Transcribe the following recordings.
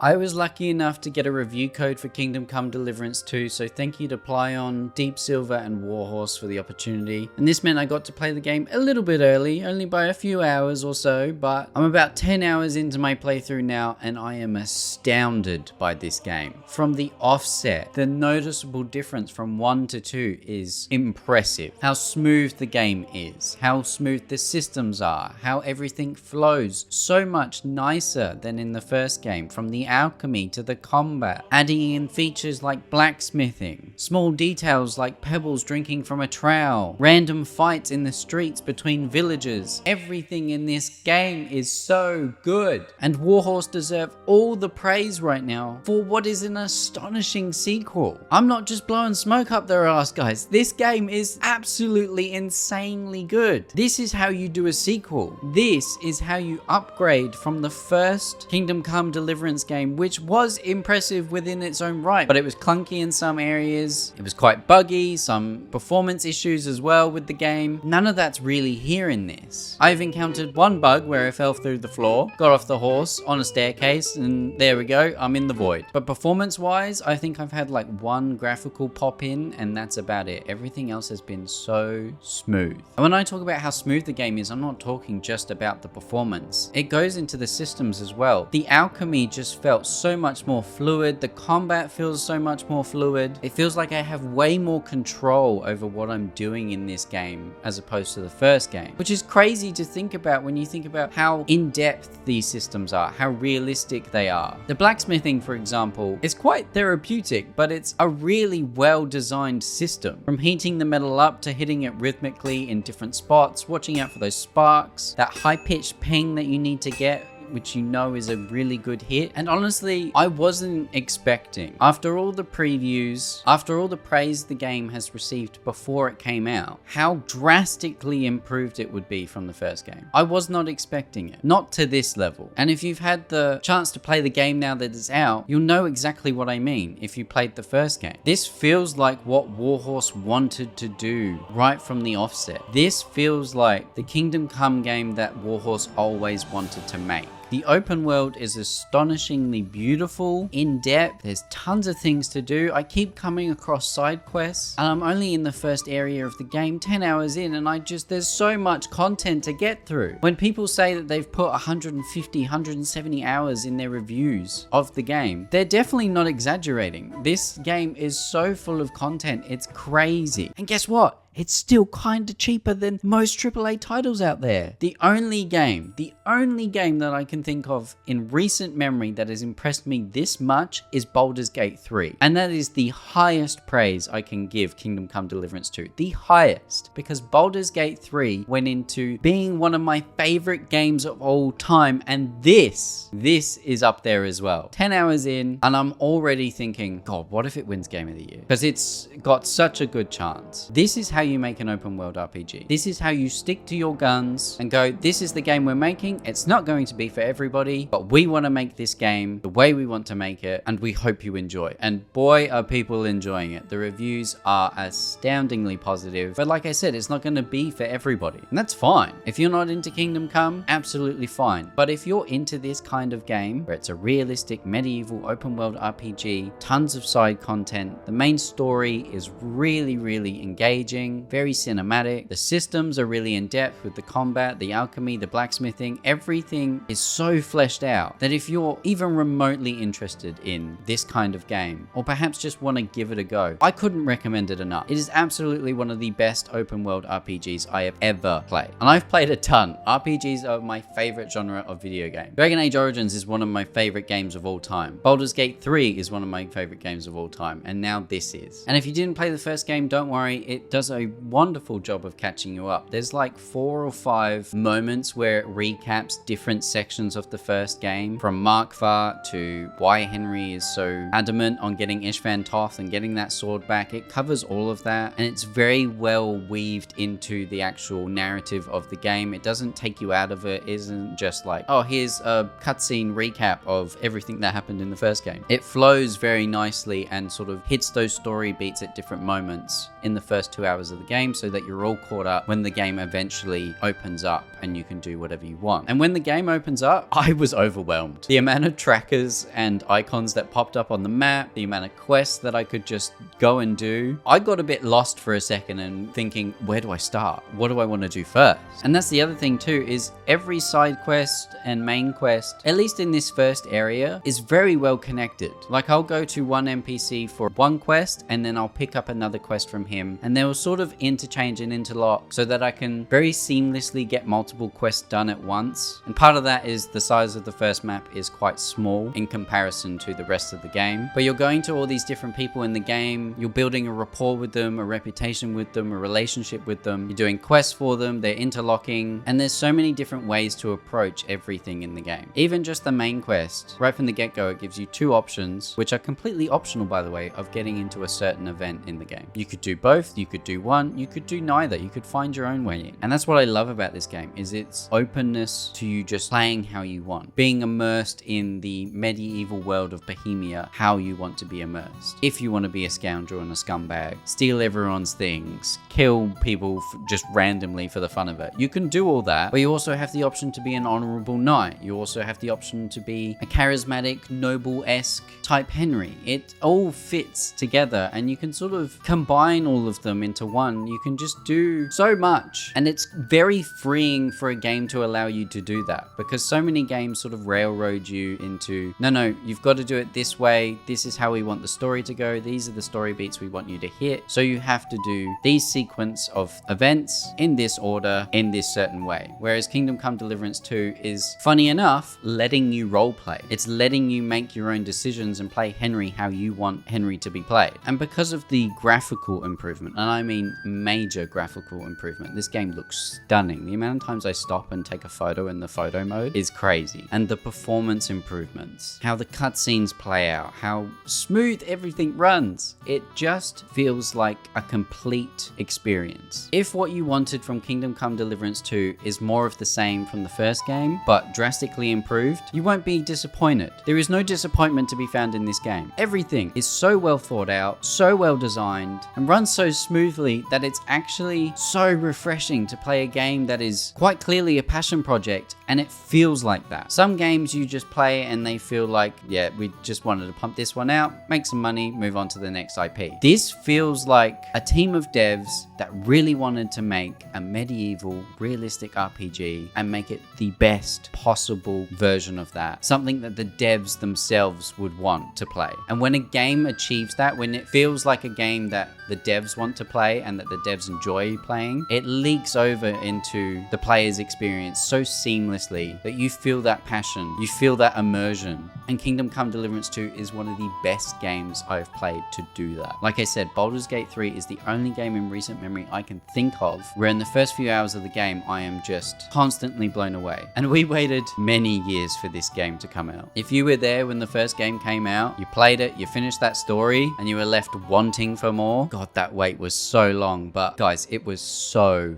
I was lucky enough to get a review code for Kingdom Come Deliverance 2, so thank you to Plyon, Deep Silver and Warhorse for the opportunity. And this meant I got to play the game a little bit early, only by a few hours or so, but I'm about 10 hours into my playthrough now and I am astounded by this game. From the offset, the noticeable difference from 1 to 2 is impressive. How smooth the game is, how smooth the systems are, how everything flows so much nicer than in the first game, from the alchemy to the combat, adding in features like blacksmithing, small details like pebbles drinking from a trowel, random fights in the streets between villagers. Everything in this game is so good, and Warhorse deserve all the praise right now for what is an astonishing sequel. I'm not just blowing smoke up their ass, guys. This game is absolutely insanely good. This is how you do a sequel. This is how you upgrade from the first Kingdom Come Deliverance game, which was impressive within its own right, but it was clunky in some areas. It was quite buggy, some performance issues as well with the game. None of that's really here in this. I've encountered one bug where I fell through the floor, got off the horse on a staircase, and there we go, I'm in the void. But performance wise, I think I've had like one graphical pop in and that's about it. Everything else has been so smooth. And when I talk about how smooth the game is, I'm not talking just about the performance. It goes into the systems as well. The alchemy just felt so much more fluid. The combat feels so much more fluid. It feels like I have way more control over what I'm doing in this game as opposed to the first game, which is crazy to think about when you think about how in-depth these systems are, how realistic they are. The blacksmithing, for example, is quite therapeutic, but it's a really well-designed system. From heating the metal up to hitting it rhythmically in different spots, watching out for those sparks, that high-pitched ping that you need to get, which you know is a really good hit. And honestly, I wasn't expecting, after all the previews, after all the praise the game has received before it came out, how drastically improved it would be from the first game. I was not expecting it, not to this level. And if you've had the chance to play the game now that it's out, you'll know exactly what I mean if you played the first game. This feels like what Warhorse wanted to do right from the offset. This feels like the Kingdom Come game that Warhorse always wanted to make. The open world is astonishingly beautiful, in-depth, there's tons of things to do. I keep coming across side quests, and I'm only in the first area of the game, 10 hours in, and there's so much content to get through. When people say that they've put 150, 170 hours in their reviews of the game, they're definitely not exaggerating. This game is so full of content, it's crazy. And guess what? It's still kinda cheaper than most AAA titles out there. The only game that I can think of in recent memory that has impressed me this much is Baldur's Gate 3. And that is the highest praise I can give Kingdom Come Deliverance 2. The highest. Because Baldur's Gate 3 went into being one of my favorite games of all time. And this is up there as well. 10 hours in, and I'm already thinking, God, what if it wins Game of the Year? Because it's got such a good chance. This is how you make an open world RPG. This is how you stick to your guns and go, this is the game we're making. It's not going to be for everybody, but we want to make this game the way we want to make it, and we hope you enjoy. And boy, are people enjoying it. The reviews are astoundingly positive, but like I said, it's not going to be for everybody, and that's fine. If you're not into Kingdom Come, absolutely fine. But if you're into this kind of game, where it's a realistic medieval open world RPG, tons of side content, the main story is really, really engaging, very cinematic. The systems are really in depth with the combat, the alchemy, the blacksmithing. Everything is so fleshed out that if you're even remotely interested in this kind of game, or perhaps just want to give it a go, I couldn't recommend it enough. It is absolutely one of the best open world RPGs I have ever played. And I've played a ton. RPGs are my favorite genre of video game. Dragon Age Origins is one of my favorite games of all time. Baldur's Gate 3 is one of my favorite games of all time. And now this is. And if you didn't play the first game, don't worry. It does a wonderful job of catching you up. There's like 4 or 5 moments where it recaps different sections of the first game, from Markvar to why Henry is so adamant on getting Ishvan Toth and getting that sword back. It covers all of that, and it's very well weaved into the actual narrative of the game. It doesn't take you out of it. It isn't just like, oh, here's a cutscene recap of everything that happened in the first game. It flows very nicely and sort of hits those story beats at different moments in the first 2 hours of of the game so that you're all caught up when the game eventually opens up and you can do whatever you want. And when the game opens up, I was overwhelmed. The amount of trackers and icons that popped up on the map, the amount of quests that I could just go and do. I got a bit lost for a second and thinking, where do I start? What do I want to do first? And that's the other thing too, is every side quest and main quest, at least in this first area, is very well connected. Like I'll go to one NPC for one quest and then I'll pick up another quest from him and they will sort of interchange and interlock so that I can very seamlessly get multiple quests done at once. And part of that is the size of the first map is quite small in comparison to the rest of the game. But you're going to all these different people in the game, you're building a rapport with them, a reputation with them, a relationship with them, you're doing quests for them, they're interlocking, and there's so many different ways to approach everything in the game. Even just the main quest, right from the get-go, it gives you two options, which are completely optional by the way, of getting into a certain event in the game. You could do both, you could do one, you could do neither, you could find your own way in. And that's what I love about this game, is its openness to you just playing how you want, being immersed in the medieval world of Bohemia, how you want to be immersed. If you want to be a scoundrel and a scumbag, steal everyone's things, kill people just randomly for the fun of it, you can do all that, but you also have the option to be an honorable knight. You also have the option to be a charismatic, noble-esque type Henry. It all fits together and you can sort of combine all of them into one. You can just do so much, and it's very freeing for a game to allow you to do that, because so many games sort of railroad you into, no, you've got to do it this way, this is how we want the story to go, these are the story beats we want you to hit, so you have to do these sequence of events in this order, in this certain way. Whereas Kingdom Come Deliverance 2 is, funny enough, letting you roleplay. It's letting you make your own decisions and play Henry how you want Henry to be played. And because of the graphical improvement, and I mean major graphical improvement, this game looks stunning. The amount of times I stop and take a photo in the photo mode is crazy. And the performance improvements, how the cutscenes play out, how smooth everything runs, it just feels like a complete experience. If what you wanted from Kingdom Come Deliverance 2 is more of the same from the first game, but drastically improved, you won't be disappointed. There is no disappointment to be found in this game. Everything is so well thought out, so well designed, and runs so smoothly that it's actually so refreshing to play a game that is quite clearly a passion project, and it feels like that. Some games you just play and they feel like, yeah, we just wanted to pump this one out, make some money, move on to the next IP. This feels like a team of devs that really wanted to make a medieval, realistic RPG and make it the best possible version of that. Something that the devs themselves would want to play. And when a game achieves that, when it feels like a game that the devs want to play and that the devs enjoy playing, it leaks over into the player's experience so seamlessly that you feel that passion, you feel that immersion. And Kingdom Come Deliverance 2 is one of the best games I've played to do that. Like I said, Baldur's Gate 3 is the only game in recent memory I can think of where in the first few hours of the game I am just constantly blown away. And we waited many years for this game to come out. If you were there when the first game came out, you played it, you finished that story, and you were left wanting for more, God, that wait was so long. But guys, it was so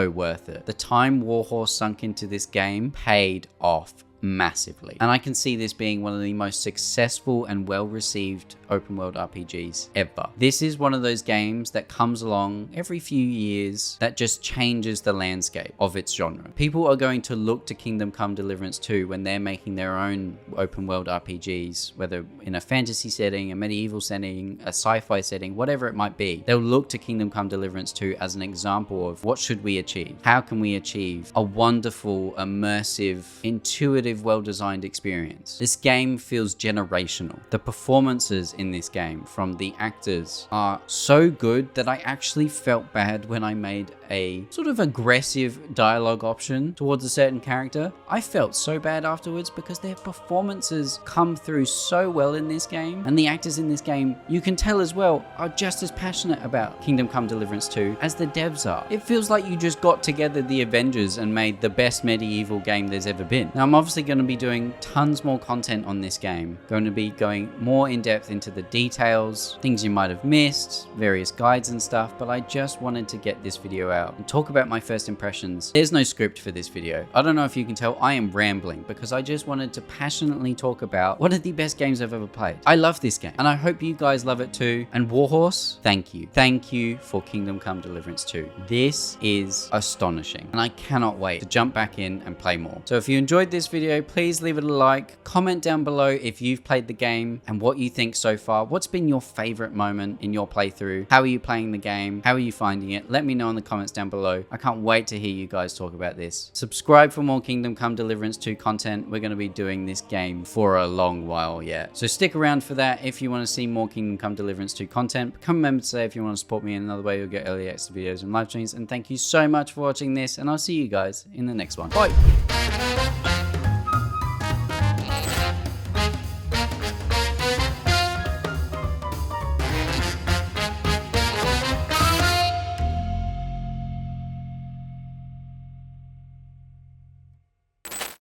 worth it. The time Warhorse sunk into this game paid off massively. And I can see this being one of the most successful and well-received open world RPGs ever. This is one of those games that comes along every few years that just changes the landscape of its genre. People are going to look to Kingdom Come Deliverance 2 when they're making their own open world RPGs, whether in a fantasy setting, a medieval setting, a sci-fi setting, whatever it might be. They'll look to Kingdom Come Deliverance 2 as an example of what should we achieve? How can we achieve a wonderful, immersive, intuitive, well-designed experience? This game feels generational. The performances in this game from the actors are so good that I actually felt bad when I made a sort of aggressive dialogue option towards a certain character. I felt so bad afterwards because their performances come through so well in this game, and the actors in this game, you can tell as well, are just as passionate about Kingdom Come Deliverance 2 as the devs are. It feels like you just got together the Avengers and made the best medieval game there's ever been. Now, I'm obviously obviously going to be doing tons more content on this game. Going to be going more in depth into the details, things you might have missed, various guides and stuff, but I just wanted to get this video out and talk about my first impressions. There's no script for this video. I don't know if you can tell, I am rambling because I just wanted to passionately talk about one of the best games I've ever played. I love this game and I hope you guys love it too. And Warhorse, thank you. Thank you for Kingdom Come Deliverance 2. This is astonishing and I cannot wait to jump back in and play more. So if you enjoyed this video, please leave it a like, comment down below if you've played the game and what you think so far. What's been your favorite moment in your playthrough? How are you playing the game? How are you finding it? Let me know in the comments down below. I can't wait to hear you guys talk about this. Subscribe for more Kingdom Come Deliverance 2 content. We're going to be doing this game for a long while yet. So stick around for that if you want to see more Kingdom Come Deliverance 2 content. Become a member today if you want to support me in another way. You'll get early access videos and live streams. And thank you so much for watching this, and I'll see you guys in the next one. Bye!